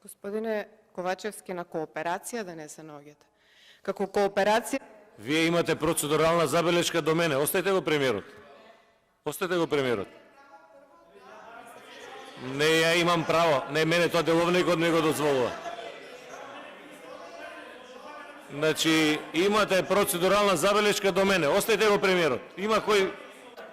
Господине Ковачевски, на кооперација да не се наоѓате. Како кооперација... Вие имате процедурална забелешка до мене. Оставете го премиерот. Оставете го премиерот. Не, ја имам право. Не, мене тоа деловникот не го дозволува. Значи, имате процедурална забелешка до мене. Оставете го премиерот. Има кој...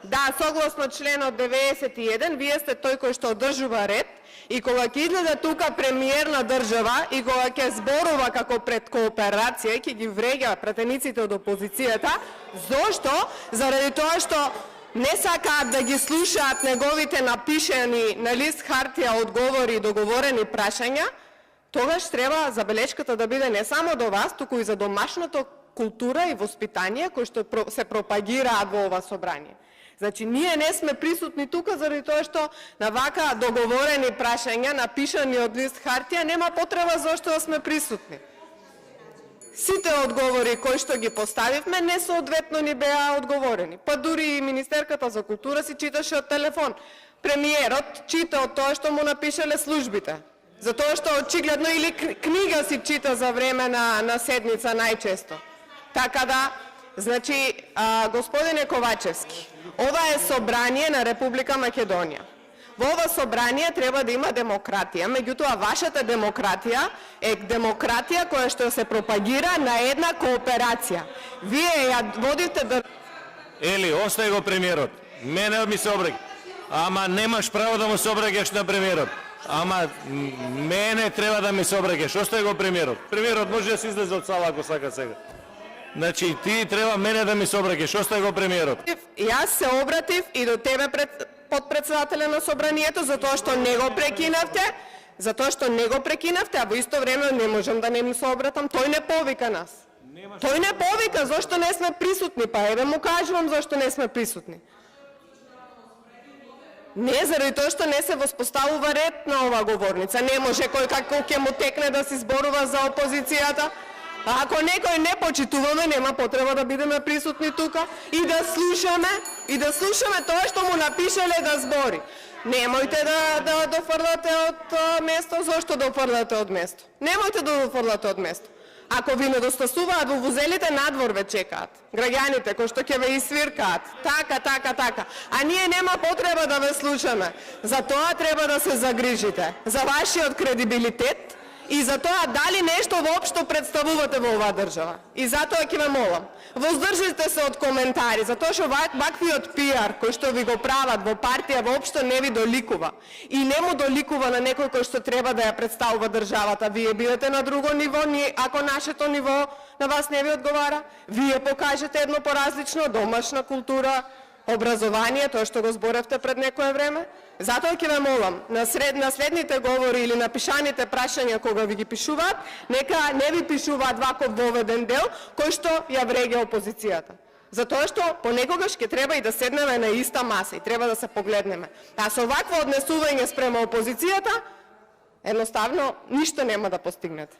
Да, согласно членот 91, вие сте тој кој што одржува ред и кога ќе излезе тука премиер на држава и кога ќе зборува како пред кооперација и ќе ги вреѓа пратениците од опозицијата, зошто? Заради тоа што не сакаат да ги слушаат неговите напишани на лист хартија одговори и договорени прашања, тогаш треба забелешката да биде не само до вас, туку и за домашната култура и воспитание кои што се пропагираат во ова собрание. Значи, ние не сме присутни тука заради тоа што на вака договорени прашања, напишани од лист хартија, нема потреба зашто да сме присутни. Сите одговори кои што ги поставивме несоодветно ни беа одговорени. Па дури и Министерката за култура си читаше од телефон. Премиерот чита од тоа што му напишале службите. Затоа што очигледно или книга си чита за време на седница најчесто. Така да, значи, господине Ковачевски, ова е собрание на Република Македонија. Во ова собрание треба да има демократија, меѓутоа вашата демократија е демократија која што се пропагира на една кооперација. Вие ја водите да... Ели, остави го премиерот. Мене ми се обраќа. Ама немаш право да му се обраќаш на премиерот. Ама мене треба да ми се обраќаш. Остави го премиерот. Премиерот може да се излезе од сала ако сака сега. Значи, ти треба мене да ми се обраќаш. Остави го премиерот. Јас се обратив и до тебе подпредседателя на собранието, затоа што не го прекинавте, а во исто време не можам да не му се обратам. Тој не повика нас. Тој не повика, зашто не сме присутни? Па еве му кажувам зашто не сме присутни. Не, заради тоа што не се воспоставува ред на оваа говорница. Не може кој како ќе му текне да се зборува за опозицијата. А ако некој не почитуваме, нема потреба да бидеме присутни тука и да слушаме тоа што му напишале да збори. Немојте да дофрлате од место. Зошто дофрлате од место? Немојте да дофрлате од место. Ако ви недостасуваат во вузелите, надвор ве чекаат. Граѓаните кои што ќе ве isвиркаат. Така. А ние нема потреба да ве слушаме. За тоа треба да се загрижите. За вашиот кредибилитет и за тоа дали нешто воопшто представувате во оваа држава. И затоа ќе ве молам, воздржите се од коментари, затоа што ваквиот пиар кој што ви го прават во партија воопшто не ви доликува. И не му доликува на некој кој што треба да ја представува државата. Вие бидете на друго ниво, ако нашето ниво на вас не ви одговара, вие покажете едно поразлично, домашна култура, образование, тоа што го зборевте пред некое време. Затоа ќе ве молам, на следните говори или напишаните прашања кога ви ги пишуваат, нека не ви пишуваат ваков воведен дел кој што ја вреѓа опозицијата. Затоа што понекогаш ќе треба и да седнеме на иста маса и треба да се погледнеме. А со вакво однесување спрема опозицијата, едноставно ништо нема да постигнете.